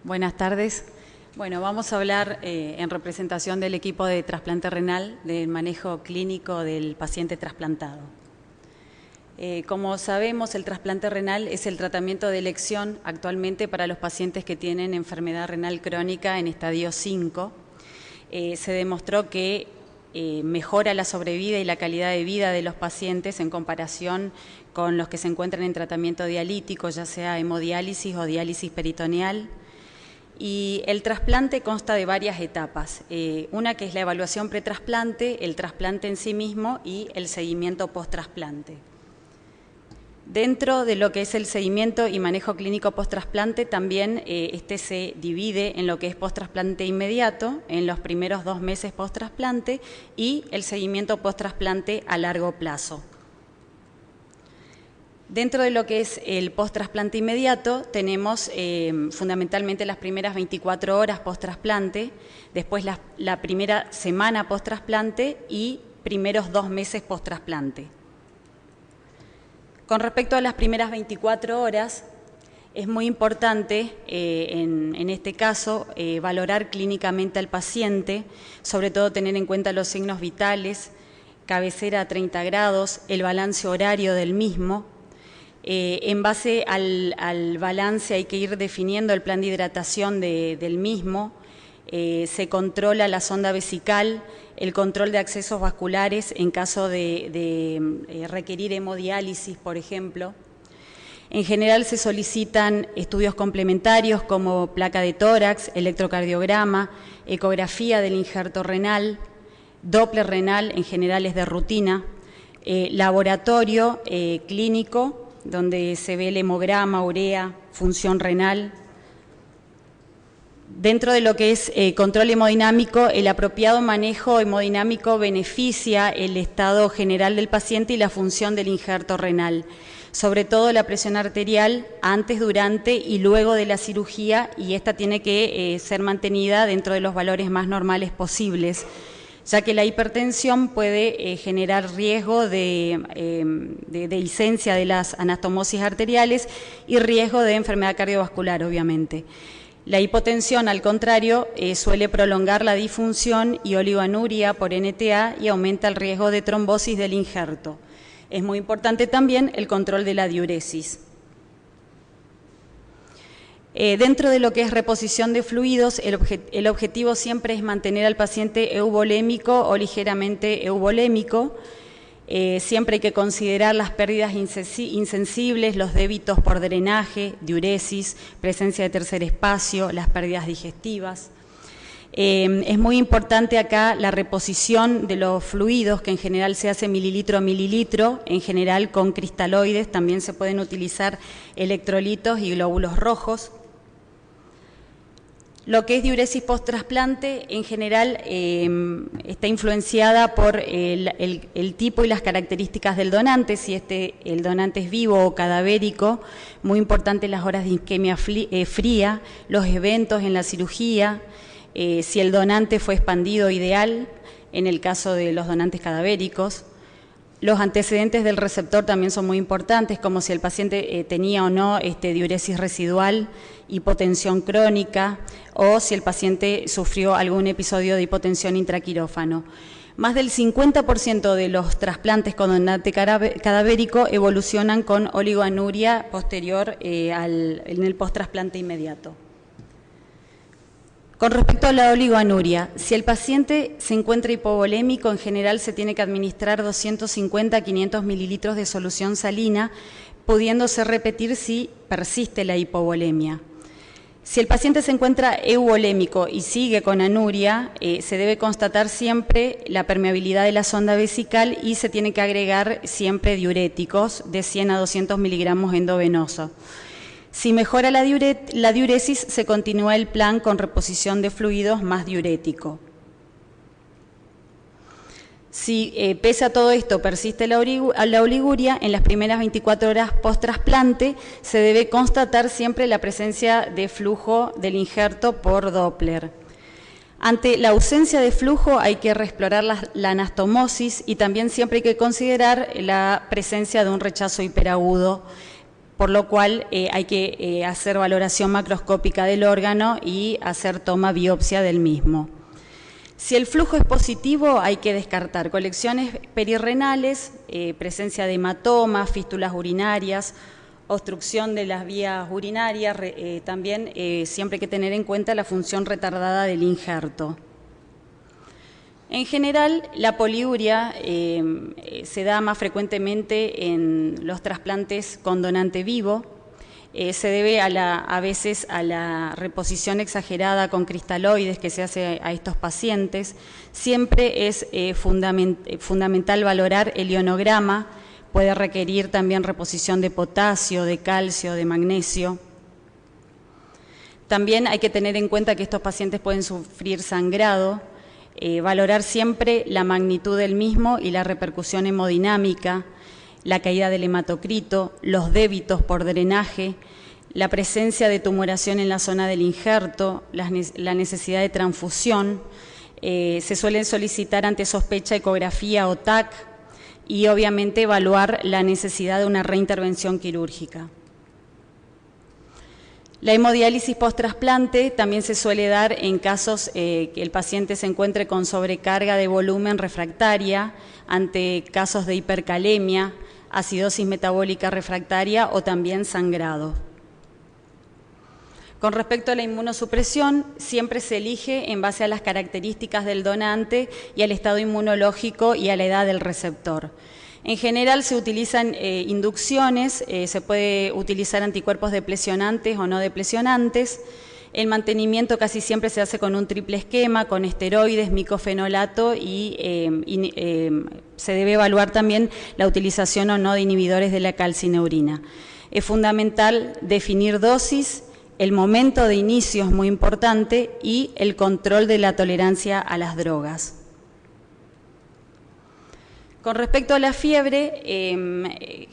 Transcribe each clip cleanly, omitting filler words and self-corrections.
Buenas tardes. Bueno, vamos a hablar en representación del equipo de trasplante renal del manejo clínico del paciente trasplantado. Como sabemos, el trasplante renal es el tratamiento de elección actualmente para los pacientes que tienen enfermedad renal crónica en estadio 5. Se demostró que mejora la sobrevida y la calidad de vida de los pacientes en comparación con los que se encuentran en tratamiento dialítico, ya sea hemodiálisis o diálisis peritoneal. Y el trasplante consta de varias etapas, una que es la evaluación pretrasplante, el trasplante en sí mismo y el seguimiento post-trasplante. Dentro de lo que es el seguimiento y manejo clínico post-trasplante, también este se divide en lo que es post-trasplante inmediato, en los primeros 2 meses post-trasplante, y el seguimiento post-trasplante a largo plazo. Dentro de lo que es el post-trasplante inmediato, tenemos fundamentalmente las primeras 24 horas post-trasplante, después la primera semana post-trasplante y primeros 2 meses post-trasplante. Con respecto a las primeras 24 horas, es muy importante en este caso valorar clínicamente al paciente, sobre todo tener en cuenta los signos vitales, cabecera a 30 grados, el balance horario del mismo. En base al balance hay que ir definiendo el plan de hidratación del mismo, se controla la sonda vesical, el control de accesos vasculares en caso de requerir hemodiálisis, por ejemplo. En general se solicitan estudios complementarios como placa de tórax, electrocardiograma, ecografía del injerto renal, Doppler renal, en general es de rutina, laboratorio clínico, donde se ve el hemograma, urea, función renal. Dentro de lo que es control hemodinámico, el apropiado manejo hemodinámico beneficia el estado general del paciente y la función del injerto renal, sobre todo la presión arterial antes, durante y luego de la cirugía, y esta tiene que ser mantenida dentro de los valores más normales posibles, ya que la hipertensión puede generar riesgo de licencia de las anastomosis arteriales y riesgo de enfermedad cardiovascular, obviamente. La hipotensión, al contrario, suele prolongar la disfunción y oligoanuria por NTA y aumenta el riesgo de trombosis del injerto. Es muy importante también el control de la diuresis. Dentro de lo que es reposición de fluidos, el objetivo siempre es mantener al paciente euvolémico o ligeramente euvolémico. Siempre hay que considerar las pérdidas insensibles, los débitos por drenaje, diuresis, presencia de tercer espacio, las pérdidas digestivas. Es muy importante acá la reposición de los fluidos, que en general se hace mililitro a mililitro, en general con cristaloides, también se pueden utilizar electrolitos y glóbulos rojos. Lo que es diuresis post-trasplante, en general, está influenciada por el tipo y las características del donante, si el donante es vivo o cadavérico, muy importante las horas de isquemia fría, los eventos en la cirugía, si el donante fue expandido ideal, en el caso de los donantes cadavéricos. Los antecedentes del receptor también son muy importantes, como si el paciente tenía o no diuresis residual, hipotensión crónica, o si el paciente sufrió algún episodio de hipotensión intraquirófano. Más del 50% de los trasplantes con donante cadavérico evolucionan con oligoanuria posterior en el post-trasplante inmediato. Con respecto a la oligoanuria, si el paciente se encuentra hipovolémico, en general se tiene que administrar 250 a 500 mililitros de solución salina, pudiéndose repetir si persiste la hipovolemia. Si el paciente se encuentra euvolémico y sigue con anuria, se debe constatar siempre la permeabilidad de la sonda vesical y se tiene que agregar siempre diuréticos de 100 a 200 miligramos endovenoso. Si mejora la diuresis, se continúa el plan con reposición de fluidos más diurético. Si pese a todo esto persiste la oliguria, en las primeras 24 horas post-trasplante se debe constatar siempre la presencia de flujo del injerto por Doppler. Ante la ausencia de flujo hay que reexplorar la anastomosis y también siempre hay que considerar la presencia de un rechazo hiperagudo por lo cual hay que hacer valoración macroscópica del órgano y hacer toma biopsia del mismo. Si el flujo es positivo, hay que descartar colecciones perirrenales, presencia de hematomas, fístulas urinarias, obstrucción de las vías urinarias, también siempre hay que tener en cuenta la función retardada del injerto. En general, la poliuria se da más frecuentemente en los trasplantes con donante vivo. Se debe a veces a la reposición exagerada con cristaloides que se hace a estos pacientes. Siempre es fundamental valorar el ionograma. Puede requerir también reposición de potasio, de calcio, de magnesio. También hay que tener en cuenta que estos pacientes pueden sufrir sangrado. Valorar siempre la magnitud del mismo y la repercusión hemodinámica, la caída del hematocrito, los débitos por drenaje, la presencia de tumoración en la zona del injerto, la necesidad de transfusión. Se suelen solicitar ante sospecha ecografía o TAC y obviamente evaluar la necesidad de una reintervención quirúrgica. La hemodiálisis post-trasplante también se suele dar en casos que el paciente se encuentre con sobrecarga de volumen refractaria, ante casos de hipercalemia, acidosis metabólica refractaria o también sangrado. Con respecto a la inmunosupresión, siempre se elige en base a las características del donante y al estado inmunológico y a la edad del receptor. En general se utilizan inducciones, se puede utilizar anticuerpos deplecionantes o no deplecionantes. El mantenimiento casi siempre se hace con un triple esquema, con esteroides, micofenolato y se debe evaluar también la utilización o no de inhibidores de la calcineurina. Es fundamental definir dosis, el momento de inicio es muy importante y el control de la tolerancia a las drogas. Con respecto a la fiebre,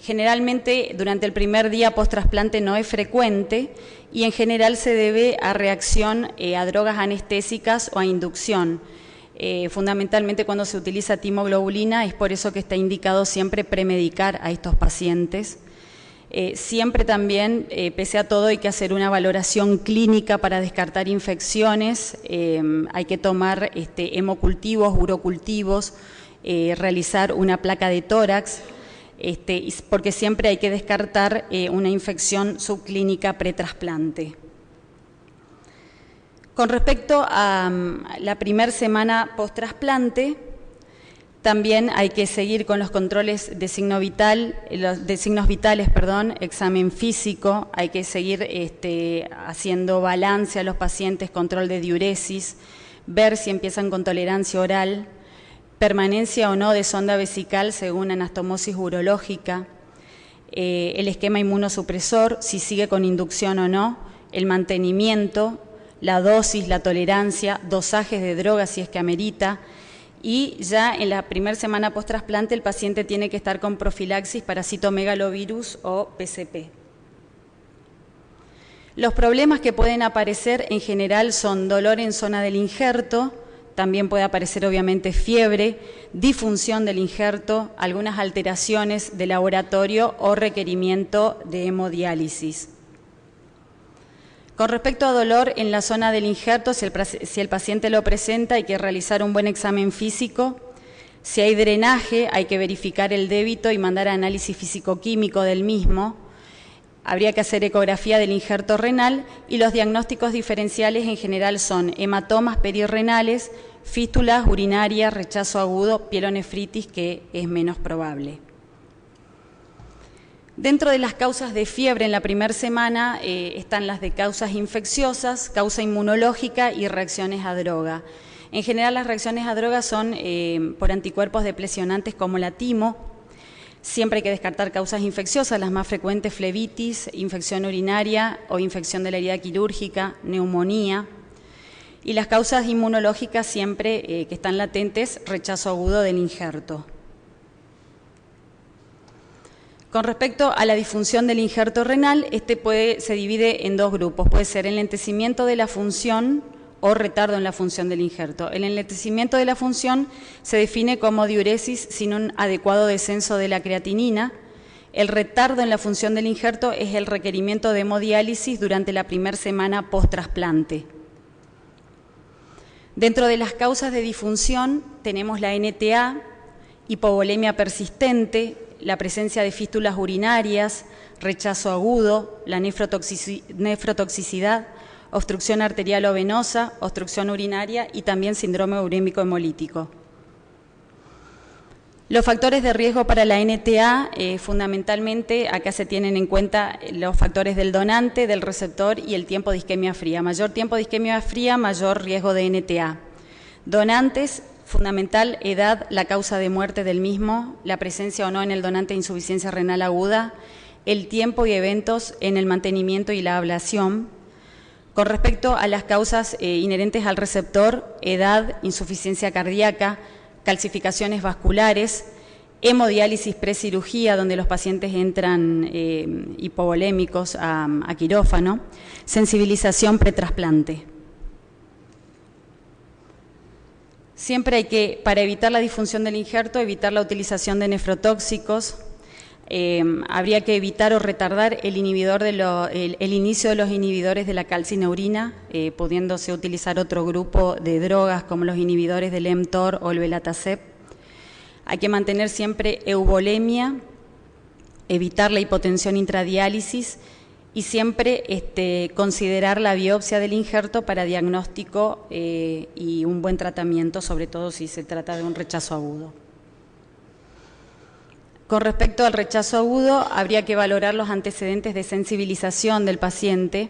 generalmente durante el primer día post-trasplante no es frecuente y en general se debe a reacción a drogas anestésicas o a inducción. Fundamentalmente cuando se utiliza timoglobulina, es por eso que está indicado siempre premedicar a estos pacientes. Siempre también, pese a todo, hay que hacer una valoración clínica para descartar infecciones, hay que tomar hemocultivos, urocultivos, realizar una placa de tórax, porque siempre hay que descartar una infección subclínica pretrasplante. Con respecto a la primera semana post-trasplante, también hay que seguir con los controles de signos vitales, examen físico, hay que seguir haciendo balance a los pacientes, control de diuresis, ver si empiezan con tolerancia oral, permanencia o no de sonda vesical según anastomosis urológica, el esquema inmunosupresor, si sigue con inducción o no, el mantenimiento, la dosis, la tolerancia, dosajes de drogas si es que amerita, y ya en la primera semana post-trasplante el paciente tiene que estar con profilaxis para citomegalovirus o PCP. Los problemas que pueden aparecer en general son dolor en zona del injerto, también puede aparecer obviamente fiebre, disfunción del injerto, algunas alteraciones de laboratorio o requerimiento de hemodiálisis. Con respecto a dolor en la zona del injerto, si el paciente lo presenta, hay que realizar un buen examen físico. Si hay drenaje, hay que verificar el débito y mandar análisis físico-químico del mismo. Habría que hacer ecografía del injerto renal y los diagnósticos diferenciales en general son hematomas perirrenales, fístulas urinarias, rechazo agudo, pielonefritis, que es menos probable. Dentro de las causas de fiebre en la primera semana están las de causas infecciosas, causa inmunológica y reacciones a droga. En general las reacciones a droga son por anticuerpos deplecionantes como la timo. Siempre hay que descartar causas infecciosas, las más frecuentes flebitis, infección urinaria o infección de la herida quirúrgica, neumonía. Y las causas inmunológicas siempre que están latentes, rechazo agudo del injerto. Con respecto a la disfunción del injerto renal, se divide en dos grupos. Puede ser enlentecimiento de la función o retardo en la función del injerto. El enlentecimiento de la función se define como diuresis sin un adecuado descenso de la creatinina. El retardo en la función del injerto es el requerimiento de hemodiálisis durante la primera semana post-trasplante. Dentro de las causas de disfunción tenemos la NTA, hipovolemia persistente, la presencia de fístulas urinarias, rechazo agudo, la nefrotoxicidad, obstrucción arterial o venosa, obstrucción urinaria y también síndrome urémico hemolítico. Los factores de riesgo para la NTA, fundamentalmente, acá se tienen en cuenta los factores del donante, del receptor y el tiempo de isquemia fría. Mayor tiempo de isquemia fría, mayor riesgo de NTA. Donantes, fundamental, edad, la causa de muerte del mismo, la presencia o no en el donante de insuficiencia renal aguda, el tiempo y eventos en el mantenimiento y la ablación. Con respecto a las causas inherentes al receptor, edad, insuficiencia cardíaca, calcificaciones vasculares, hemodiálisis precirugía, donde los pacientes entran hipovolémicos a quirófano, sensibilización pretrasplante. Siempre hay que, para evitar la disfunción del injerto, evitar la utilización de nefrotóxicos. Habría que evitar o retardar el inicio de los inhibidores de la calcineurina, pudiéndose utilizar otro grupo de drogas como los inhibidores del mTOR o el belatacept. Hay que mantener siempre euvolemia, evitar la hipotensión intradiálisis y siempre considerar la biopsia del injerto para diagnóstico y un buen tratamiento, sobre todo si se trata de un rechazo agudo. Con respecto al rechazo agudo, habría que valorar los antecedentes de sensibilización del paciente.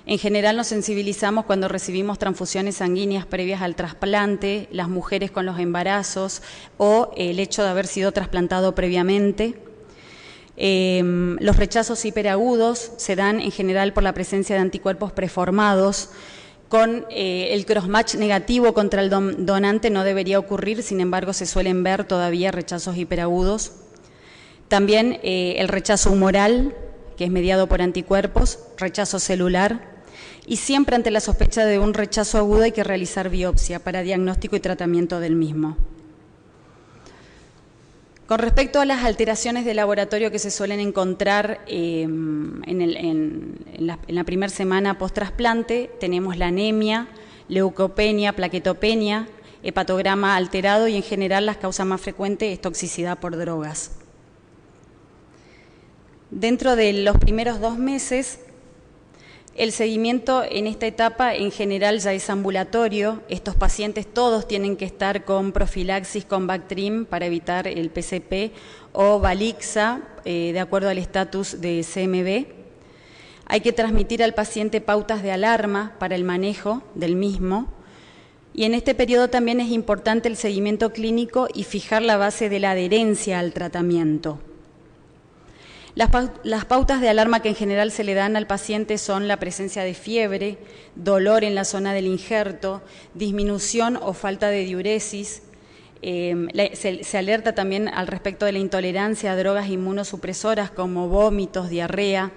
En general nos sensibilizamos cuando recibimos transfusiones sanguíneas previas al trasplante, las mujeres con los embarazos o el hecho de haber sido trasplantado previamente. Los rechazos hiperagudos se dan en general por la presencia de anticuerpos preformados. Con el crossmatch negativo contra el donante no debería ocurrir, sin embargo se suelen ver todavía rechazos hiperagudos. También el rechazo humoral, que es mediado por anticuerpos, rechazo celular, y siempre ante la sospecha de un rechazo agudo hay que realizar biopsia para diagnóstico y tratamiento del mismo. Con respecto a las alteraciones de laboratorio que se suelen encontrar en la primera semana post-trasplante, tenemos la anemia, leucopenia, plaquetopenia, hepatograma alterado y en general las causas más frecuentes es toxicidad por drogas. Dentro de los primeros 2 meses, el seguimiento en esta etapa en general ya es ambulatorio. Estos pacientes todos tienen que estar con profilaxis con Bactrim para evitar el PCP o Valixa, de acuerdo al estatus de CMV. Hay que transmitir al paciente pautas de alarma para el manejo del mismo. Y en este periodo también es importante el seguimiento clínico y fijar la base de la adherencia al tratamiento. Las pautas de alarma que en general se le dan al paciente son la presencia de fiebre, dolor en la zona del injerto, disminución o falta de diuresis. Se alerta también al respecto de la intolerancia a drogas inmunosupresoras como vómitos, diarrea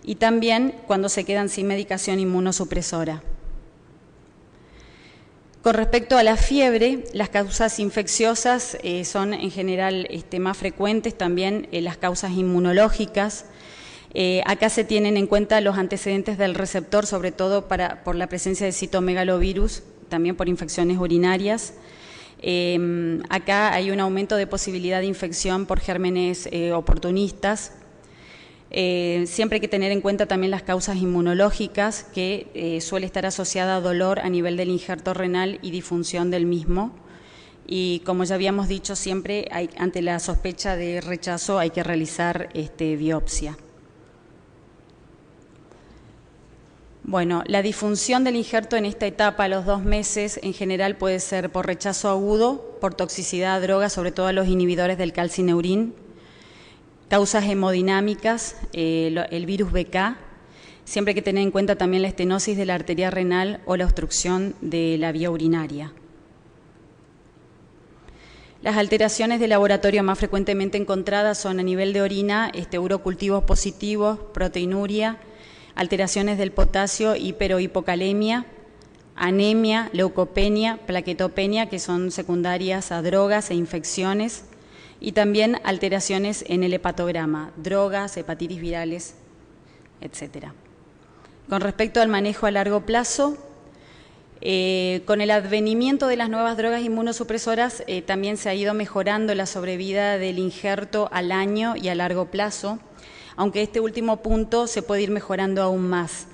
y también cuando se quedan sin medicación inmunosupresora. Con respecto a la fiebre, las causas infecciosas son en general más frecuentes, también las causas inmunológicas. Acá se tienen en cuenta los antecedentes del receptor, sobre todo por la presencia de citomegalovirus, también por infecciones urinarias. Acá hay un aumento de posibilidad de infección por gérmenes oportunistas. Siempre hay que tener en cuenta también las causas inmunológicas, que suele estar asociada a dolor a nivel del injerto renal y disfunción del mismo. Y como ya habíamos dicho, siempre ante la sospecha de rechazo hay que realizar biopsia. Bueno, la disfunción del injerto en esta etapa, a los 2 meses, en general puede ser por rechazo agudo, por toxicidad a drogas, sobre todo a los inhibidores del calcineurin. Causas hemodinámicas, el virus BK, siempre hay que tener en cuenta también la estenosis de la arteria renal o la obstrucción de la vía urinaria. Las alteraciones de laboratorio más frecuentemente encontradas son a nivel de orina, urocultivos positivos, proteinuria, alteraciones del potasio, hiper o hipocalemia, anemia, leucopenia, plaquetopenia, que son secundarias a drogas e infecciones, y también alteraciones en el hepatograma, drogas, hepatitis virales, etc. Con respecto al manejo a largo plazo, con el advenimiento de las nuevas drogas inmunosupresoras también se ha ido mejorando la sobrevida del injerto al año y a largo plazo, aunque este último punto se puede ir mejorando aún más.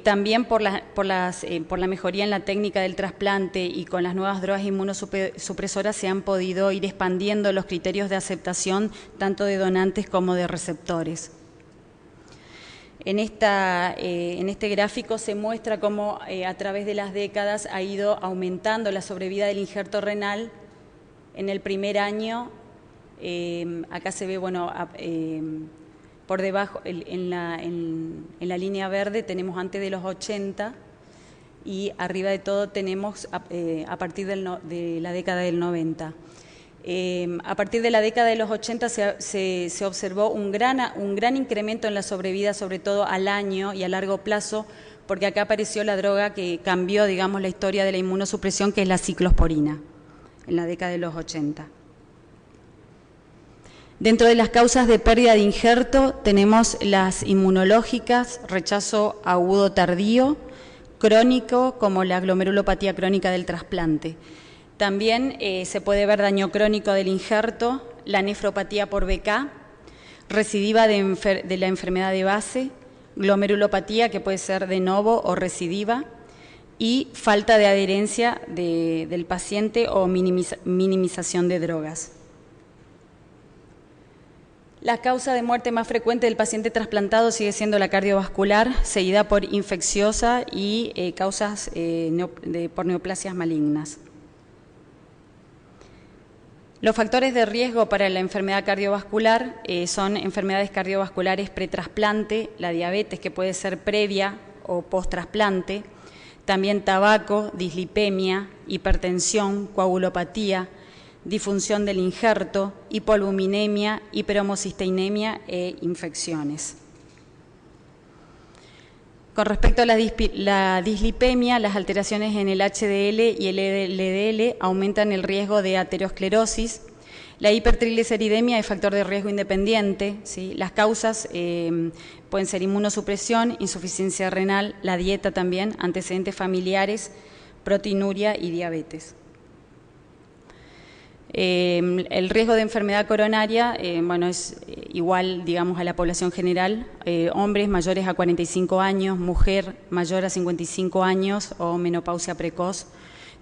También por la mejoría en la técnica del trasplante y con las nuevas drogas inmunosupresoras se han podido ir expandiendo los criterios de aceptación tanto de donantes como de receptores. En este gráfico se muestra cómo a través de las décadas ha ido aumentando la sobrevida del injerto renal. En el primer año, acá se ve, bueno, por debajo, en la línea verde tenemos antes de los 80 y arriba de todo tenemos a partir de la década del 90. A partir de la década de los 80 se observó un gran incremento en la sobrevida, sobre todo al año y a largo plazo, porque acá apareció la droga que cambió, digamos, la historia de la inmunosupresión, que es la ciclosporina, en la década de los 80. Dentro de las causas de pérdida de injerto tenemos las inmunológicas, rechazo agudo tardío, crónico, como la glomerulopatía crónica del trasplante. También se puede ver daño crónico del injerto, la nefropatía por BK, recidiva de la enfermedad de base, glomerulopatía que puede ser de novo o recidiva, y falta de adherencia del paciente o minimización de drogas. La causa de muerte más frecuente del paciente trasplantado sigue siendo la cardiovascular, seguida por infecciosa y causas por neoplasias malignas. Los factores de riesgo para la enfermedad cardiovascular son enfermedades cardiovasculares pretrasplante, la diabetes que puede ser previa o post-trasplante, también tabaco, dislipemia, hipertensión, coagulopatía, disfunción del injerto, hipoalbuminemia, hiperhomocisteinemia e infecciones. Con respecto a la dislipemia, las alteraciones en el HDL y el LDL aumentan el riesgo de aterosclerosis. La hipertrigliceridemia es factor de riesgo independiente, ¿sí? Las causas pueden ser inmunosupresión, insuficiencia renal, la dieta también, antecedentes familiares, proteinuria y diabetes. El riesgo de enfermedad coronaria, bueno, es igual, digamos, a la población general, hombres mayores a 45 años, mujer mayor a 55 años o menopausia precoz,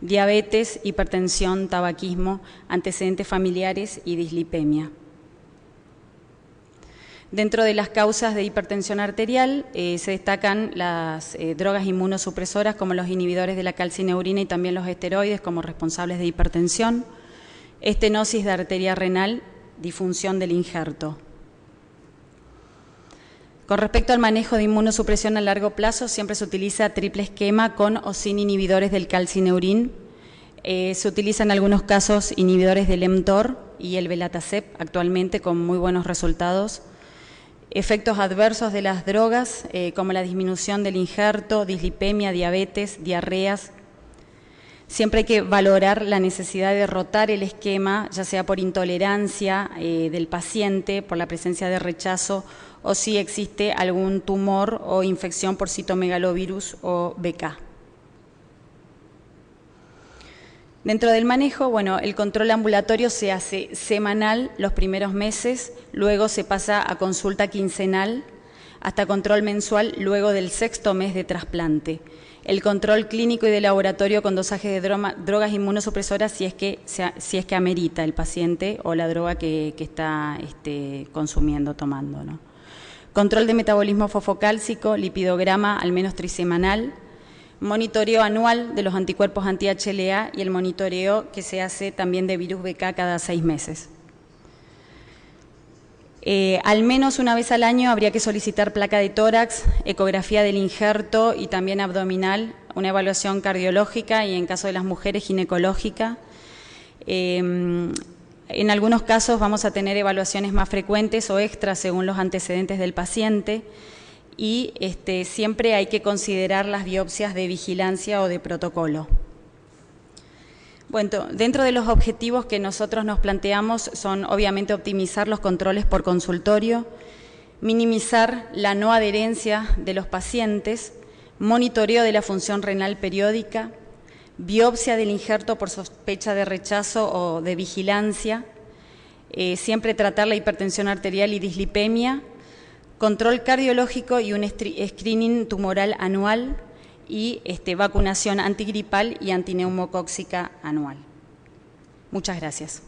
diabetes, hipertensión, tabaquismo, antecedentes familiares y dislipemia. Dentro de las causas de hipertensión arterial se destacan las drogas inmunosupresoras como los inhibidores de la calcineurina y también los esteroides como responsables de hipertensión, estenosis de arteria renal, disfunción del injerto. Con respecto al manejo de inmunosupresión a largo plazo, siempre se utiliza triple esquema con o sin inhibidores del calcineurin. Se utilizan en algunos casos inhibidores del mTOR y el Belatacep actualmente con muy buenos resultados. Efectos adversos de las drogas, como la disminución del injerto, dislipemia, diabetes, diarreas. Siempre hay que valorar la necesidad de rotar el esquema, ya sea por intolerancia del paciente, por la presencia de rechazo o si existe algún tumor o infección por citomegalovirus o BK. Dentro del manejo, bueno, el control ambulatorio se hace semanal los primeros meses, luego se pasa a consulta quincenal, hasta control mensual luego del 6º mes de trasplante. El control clínico y de laboratorio con dosaje de drogas inmunosupresoras si es que amerita el paciente o la droga que está consumiendo, tomando, ¿no? Control de metabolismo fosfocálcico, lipidograma al menos trisemanal, monitoreo anual de los anticuerpos anti-HLA y el monitoreo que se hace también de virus BK cada 6 meses. Al menos una vez al año habría que solicitar placa de tórax, ecografía del injerto y también abdominal, una evaluación cardiológica y en caso de las mujeres ginecológica. En algunos casos vamos a tener evaluaciones más frecuentes o extras según los antecedentes del paciente y siempre hay que considerar las biopsias de vigilancia o de protocolo. Bueno, dentro de los objetivos que nosotros nos planteamos son obviamente optimizar los controles por consultorio, minimizar la no adherencia de los pacientes, monitoreo de la función renal periódica, biopsia del injerto por sospecha de rechazo o de vigilancia, siempre tratar la hipertensión arterial y dislipemia, control cardiológico y un screening tumoral anual y vacunación antigripal y antineumocóxica anual. Muchas gracias.